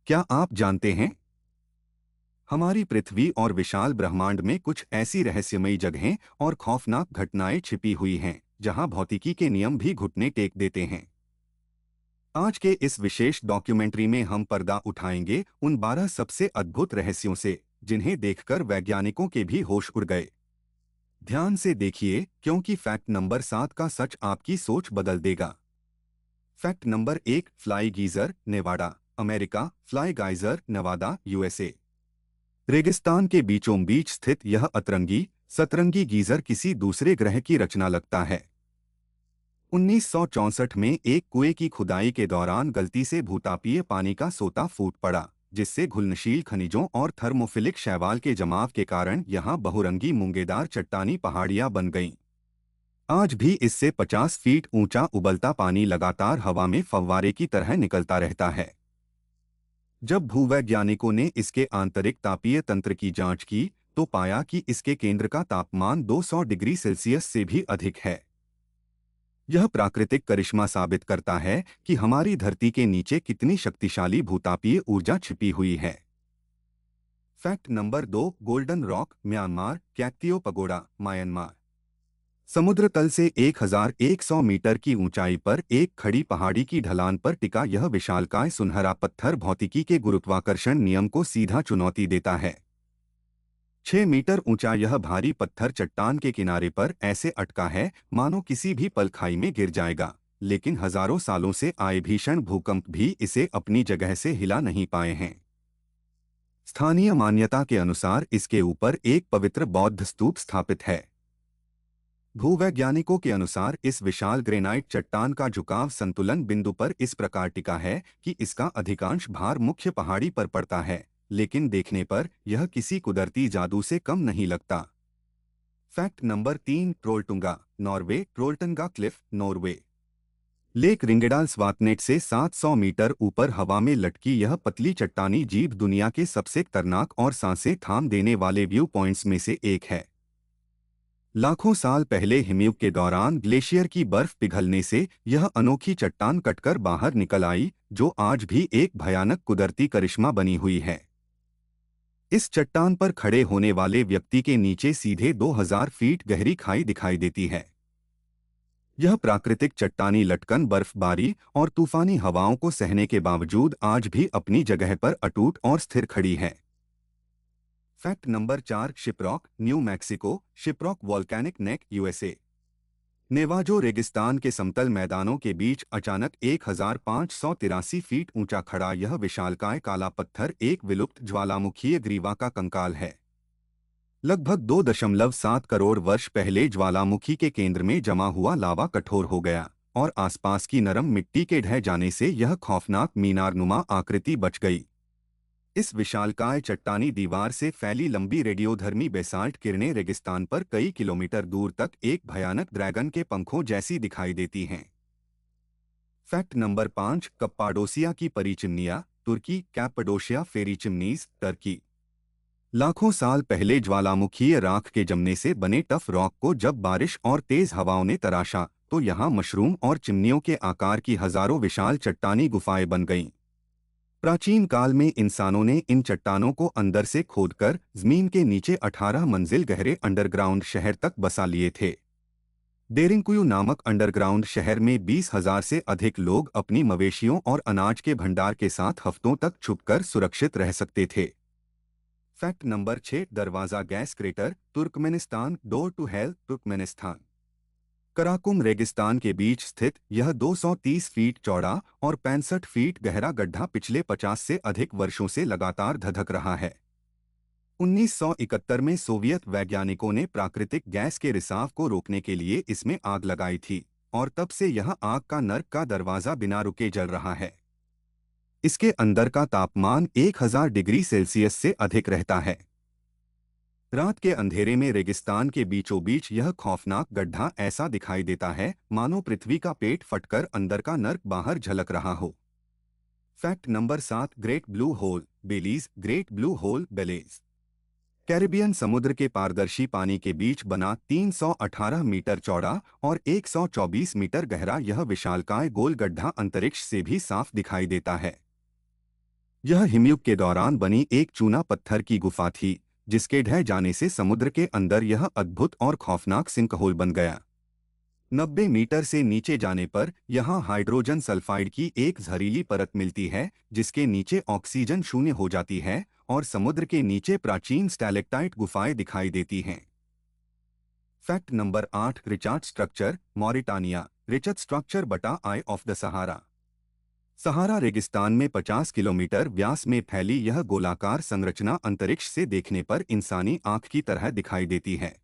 क्या आप जानते हैं, हमारी पृथ्वी और विशाल ब्रह्मांड में कुछ ऐसी रहस्यमयी जगहें और खौफनाक घटनाएं छिपी हुई हैं जहां भौतिकी के नियम भी घुटने टेक देते हैं। आज के इस विशेष डॉक्यूमेंट्री में हम पर्दा उठाएंगे उन 12 सबसे अद्भुत रहस्यों से जिन्हें देखकर वैज्ञानिकों के भी होश उड़ गए। ध्यान से देखिए क्योंकि फैक्ट नंबर 7 का सच आपकी सोच बदल देगा। Fact number 1, fly geyser, Nevada, America. Fly geyser, Nevada, USA. रेगिस्तान के बीचों बीच स्थित यह अतरंगी सतरंगी गीजर किसी दूसरे ग्रह की रचना लगता है। 1964 में एक कुएं की खुदाई के दौरान गलती से भूतापीय पानी का सोता फूट पड़ा, जिससे घुलनशील खनिजों और थर्मोफिलिक शैवाल के जमाव के कारण यहां बहुरंगी मूंगेदार चट्टानी पहाड़ियां बन गईं। आज भी इससे 50 फीट ऊंचा उबलता पानी लगातार हवा में फव्वारे की तरह निकलता रहता है। जब भूवैज्ञानिकों ने इसके आंतरिक तापीय तंत्र की जांच की तो पाया कि इसके केंद्र का तापमान 200 डिग्री सेल्सियस से भी अधिक है। यह प्राकृतिक करिश्मा साबित करता है कि हमारी धरती के नीचे कितनी शक्तिशाली भूतापीय ऊर्जा छिपी हुई है। Fact number 2, golden rock, Myanmar. Kyaiktiyo pagoda, Myanmar. समुद्र तल से 1100 मीटर की ऊंचाई पर एक खड़ी पहाड़ी की ढलान पर टिका यह विशालकाय सुनहरा पत्थर भौतिकी के गुरुत्वाकर्षण नियम को सीधा चुनौती देता है। 6 मीटर ऊंचा यह भारी पत्थर चट्टान के किनारे पर ऐसे अटका है मानो किसी भी पल खाई में गिर जाएगा, लेकिन हजारों सालों से आए भीषण भूकंप भी इसे अपनी जगह से हिला नहीं पाए हैं। स्थानीय मान्यता के अनुसार इसके ऊपर एक पवित्र बौद्ध स्तूप स्थापित है। भूवैज्ञानिकों के अनुसार इस विशाल ग्रेनाइट चट्टान का झुकाव संतुलन बिंदु पर इस प्रकार टिका है कि इसका अधिकांश भार मुख्य पहाड़ी पर पड़ता है, लेकिन देखने पर यह किसी कुदरती जादू से कम नहीं लगता। Fact number 3, Trolltunga, Norway. Trolltunga cliff, Norway. Lake Ringedalsvatnet से 700 मीटर ऊपर हवा में लटकी यह पतली चट्टानी जीभ दुनिया के सबसे खतरनाक और सांसें थाम देने वाले व्यू पॉइंट्स में से एक है। लाखों साल पहले हिमयुग के दौरान ग्लेशियर की बर्फ पिघलने से यह अनोखी चट्टान कटकर बाहर निकल आई, जो आज भी एक भयानक कुदरती करिश्मा बनी हुई है। इस चट्टान पर खड़े होने वाले व्यक्ति के नीचे सीधे 2000 फीट गहरी खाई दिखाई देती है। यह प्राकृतिक चट्टानी लटकन बर्फबारी और तूफानी हवाओं को सहने के बावजूद आज भी अपनी जगह पर अटूट और स्थिर खड़ी है। Fact number 4, Shiprock, new Mexico. Shiprock volcanic neck, USA. Navajo रेगिस्तान के समतल मैदानों के बीच अचानक 1583 फीट ऊंचा खड़ा यह विशालकाय काला पत्थर एक विलुप्त ज्वालामुखीय ग्रीवा का कंकाल है। लगभग 2.7 करोड़ वर्ष पहले ज्वालामुखी के केंद्र में जमा हुआ लावा कठोर हो गया और आसपास की नरम मिट्टी के ढह जाने से यह खौफनाक मीनारनुमा आकृति बच गई। इस विशालकाय चट्टानी दीवार से फैली लंबी रेडियोधर्मी बेसाल्ट किरणें रेगिस्तान पर कई किलोमीटर दूर तक एक भयानक ड्रैगन के पंखों जैसी दिखाई देती हैं। फैक्ट नंबर 5, कप्पाडोसिया की परी चिमनियां, तुर्की। कैप्पाडोशिया फेरी चिमनीज, टर्की। लाखों साल पहले ज्वालामुखीय राख के जमने से बने टफ रॉक को जब बारिश और तेज हवाओं ने तराशा तो यहाँ मशरूम और चिमनियों के आकार की हजारों विशाल चट्टानी गुफाएं बन गईं। प्राचीन काल में इंसानों ने इन चट्टानों को अंदर से खोदकर जमीन के नीचे 18 मंजिल गहरे अंडरग्राउंड शहर तक बसा लिए थे। देरिंकुयू नामक अंडरग्राउंड शहर में 20,000 से अधिक लोग अपनी मवेशियों और अनाज के भंडार के साथ हफ्तों तक छुपकर सुरक्षित रह सकते थे। Fact number 6, Darvaza gas crater, Turkmenistan. Door to hell, Turkmenistan. Karakum रेगिस्तान के बीच स्थित यह 230 फीट चौड़ा और 65 फीट गहरा गड्ढा पिछले 50 से अधिक वर्षों से लगातार धधक रहा है। 1971 में सोवियत वैज्ञानिकों ने प्राकृतिक गैस के रिसाव को रोकने के लिए इसमें आग लगाई थी और तब से यह आग का नर्क का दरवाजा बिना रुके जल रहा है। इसके अंदर का तापमान 1000 डिग्री सेल्सियस से अधिक रहता है। रात के अंधेरे में रेगिस्तान के बीचों बीच यह खौफनाक गड्ढा ऐसा दिखाई देता है मानो पृथ्वी का पेट फटकर अंदर का नर्क बाहर झलक रहा हो। Fact number 7, great blue hole, Belize. Great blue hole, Belize. Caribbean समुद्र के पारदर्शी पानी के बीच बना 318 मीटर चौड़ा और 124 मीटर गहरा यह विशालकाय गोल गड्ढा अंतरिक्ष से भी साफ दिखाई देता है। यह हिमयुग के दौरान बनी एक चूना पत्थर की गुफा थी, जिसके ढह जाने से समुद्र के अंदर यह अद्भुत और खौफनाक सिंकहोल बन गया। 90 मीटर से नीचे जाने पर यहाँ हाइड्रोजन सल्फाइड की एक जहरीली परत मिलती है, जिसके नीचे ऑक्सीजन शून्य हो जाती है और समुद्र के नीचे प्राचीन स्टैलेक्टाइट गुफाएं दिखाई देती हैं। Fact number 8, Richard structure, Mauritania. Richard structure बटा आई ऑफ द सहारा। सहारा रेगिस्तान में 50 किलोमीटर व्यास में फैली यह गोलाकार संरचना अंतरिक्ष से देखने पर इंसानी आंख की तरह दिखाई देती है।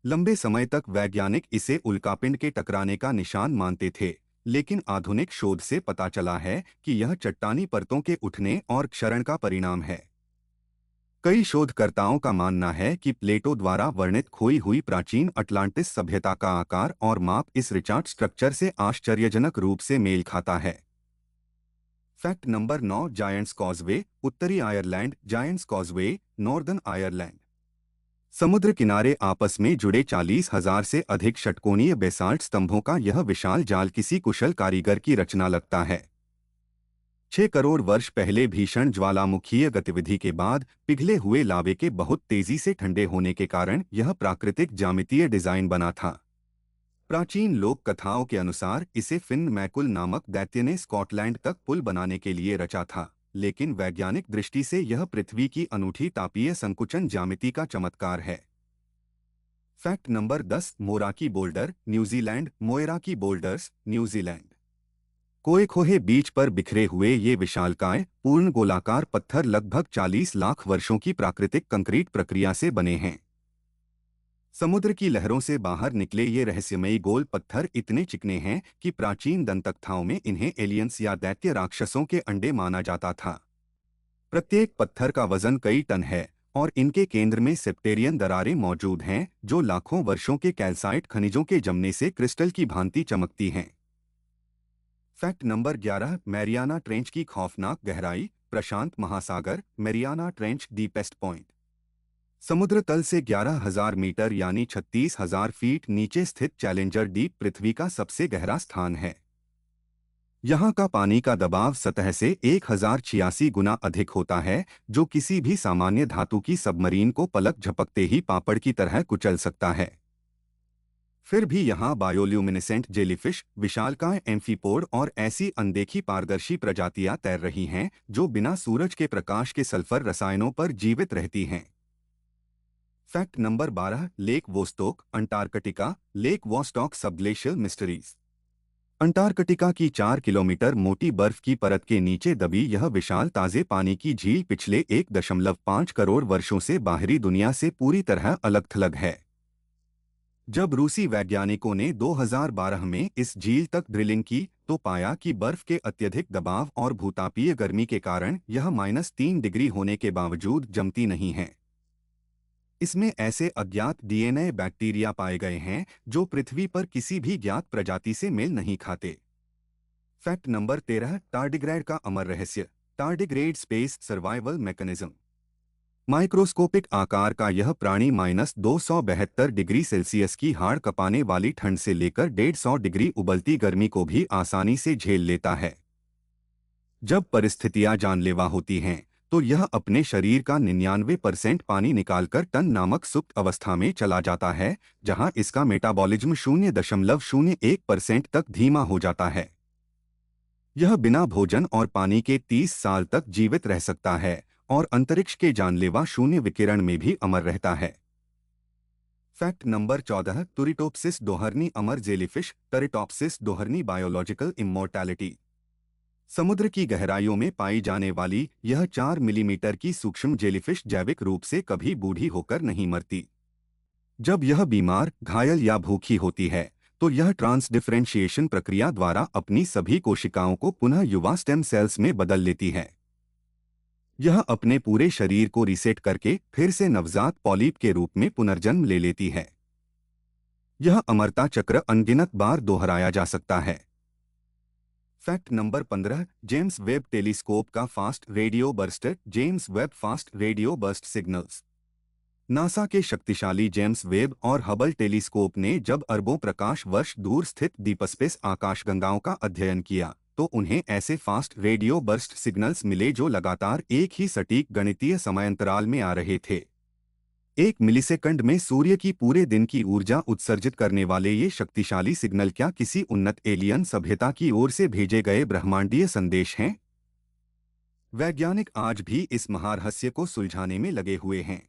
लंबे समय तक वैज्ञानिक इसे उल्कापिंड के टकराने का निशान मानते थे, लेकिन आधुनिक शोध से पता चला है कि यह चट्टानी परतों के उठने और क्षरण का परिणाम है। कई शोधकर्ताओं का मानना है कि प्लेटो द्वारा वर्णित खोई हुई प्राचीन अटलांटिस सभ्यता का आकार और माप इस रिचार्ड स्ट्रक्चर से आश्चर्यजनक रूप से मेल खाता है। फैक्ट नंबर 9, जायंट्स कॉजवे, उत्तरी Ireland. Giants causeway, northern Ireland. समुद्र किनारे आपस में जुड़े 40,000 से अधिक षटकोणीय बेसाल्ट स्तंभों का यह विशाल जाल किसी कुशल कारीगर की रचना लगता है। 6 करोड़ वर्ष पहले भीषण ज्वालामुखीय गतिविधि के बाद पिघले हुए लावे के बहुत तेजी से ठंडे होने के कारण यह प्राकृतिक ज्यामितीय डिजाइन बना था। प्राचीन लोक कथाओं के अनुसार इसे फिन मैकुल नामक दैत्य ने स्कॉटलैंड तक पुल बनाने के लिए रचा था, लेकिन वैज्ञानिक दृष्टि से यह पृथ्वी की अनूठी तापीय संकुचन ज्यामिति का चमत्कार है। Fact number 10, Moeraki boulder, New Zealand. Moeraki boulders, New Zealand. Koekohe beach पर बिखरे हुए ये विशालकाय पूर्ण गोलाकार पत्थर लगभग 40 लाख वर्षों की प्राकृतिक कंक्रीट प्रक्रिया से बने हैं। समुद्र की लहरों से बाहर निकले ये रहस्यमयी गोल पत्थर इतने चिकने हैं कि प्राचीन दंतकथाओं में इन्हें एलियंस या दैत्य राक्षसों के अंडे माना जाता था। प्रत्येक पत्थर का वजन कई टन है और इनके केंद्र में सेप्टेरियन दरारें मौजूद हैं, जो लाखों वर्षों के कैल्साइट खनिजों के जमने से क्रिस्टल की भांति चमकती हैं। फैक्ट नंबर 11, मैरियाना ट्रेंच की खौफनाक गहराई। प्रशांत महासागर, मैरियाना ट्रेंच डीपेस्ट पॉइंट। समुद्र तल से 11,000 मीटर यानी 36,000 फीट नीचे स्थित चैलेंजर डीप पृथ्वी का सबसे गहरा स्थान है। यहाँ का पानी का दबाव सतह से 1086 गुना अधिक होता है, जो किसी भी सामान्य धातु की सबमरीन को पलक झपकते ही पापड़ की तरह कुचल सकता है। फिर भी यहाँ बायोल्यूमिनेसेंट जेलीफिश, विशालकाय एम्फीपोड और ऐसी अनदेखी पारदर्शी प्रजातियां तैर रही हैं जो बिना सूरज के प्रकाश के सल्फर रसायनों पर जीवित रहती हैं। Fact number 12, lake Vostok, Antarctica. Lake Vostok subglacial mysteries. Antarctica की 4 किलोमीटर मोटी बर्फ की परत के नीचे दबी यह विशाल ताजे पानी की झील पिछले 1.5 करोड़ वर्षों से बाहरी दुनिया से पूरी तरह अलग-थलग है। जब रूसी वैज्ञानिकों ने 2012 में इस झील तक ड्रिलिंग की तो पाया कि बर्फ के अत्यधिक दबाव और भूतापीय गर्मी के कारण यह -3 डिग्री होने के बावजूद जमती नहीं है। इसमें ऐसे अज्ञात डीएनए बैक्टीरिया पाए गए हैं जो पृथ्वी पर किसी भी ज्ञात प्रजाति से मेल नहीं खाते। फैक्ट नंबर 13, टार्डिग्रेड का अमर रहस्य। Tardigrade space survival mechanism. Microscopic आकार का यह प्राणी -272 डिग्री सेल्सियस की हाड़ कपाने वाली ठंड से लेकर 150 डिग्री उबलती गर्मी को भी आसानी से झेल लेता है। जब परिस्थितियां जानलेवा होती हैं तो यह अपने शरीर का 99% पानी निकालकर टन नामक सुप्त अवस्था में चला जाता है, जहां इसका मेटाबॉलिज्म 0.01% तक धीमा हो जाता है। यह बिना भोजन और पानी के 30 साल तक जीवित रह सकता है और अंतरिक्ष के जानलेवा शून्य विकिरण में भी अमर रहता है। फैक्ट नंबर 14, तुरिटोप्सिस डोहर्नी अमर jellyfish. Turritopsis dohrnii biological immortality. समुद्र की गहराइयों में पाई जाने वाली यह 4 मिलीमीटर की सूक्ष्म जेलीफिश जैविक रूप से कभी बूढ़ी होकर नहीं मरती। जब यह बीमार, घायल या भूखी होती है तो यह ट्रांसडिफरेंशिएशन प्रक्रिया द्वारा अपनी सभी कोशिकाओं को पुनः युवा स्टेम सेल्स में बदल लेती है। यह अपने पूरे शरीर को रीसेट करके फिर से नवजात पॉलीप के रूप में पुनर्जन्म ले लेती है। यह अमरता चक्र अनगिनत बार दोहराया जा सकता है। Fact number 15, James Webb telescope का fast radio burst. James Webb fast radio burst signals. NASA के शक्तिशाली जेम्स वेब और हबल टेलीस्कोप ने जब अरबों प्रकाश वर्ष दूर स्थित दीपस्पेस आकाशगंगाओं का अध्ययन किया तो उन्हें ऐसे फास्ट रेडियो बर्स्ट सिग्नल्स मिले जो लगातार एक ही सटीक गणितीय समयांतराल में आ रहे थे। 1 मिलीसेकंड में सूर्य की पूरे दिन की ऊर्जा उत्सर्जित करने वाले ये शक्तिशाली सिग्नल क्या किसी उन्नत एलियन सभ्यता की ओर से भेजे गए ब्रह्मांडीय संदेश हैं? वैज्ञानिक आज भी इस महारहस्य को सुलझाने में लगे हुए हैं।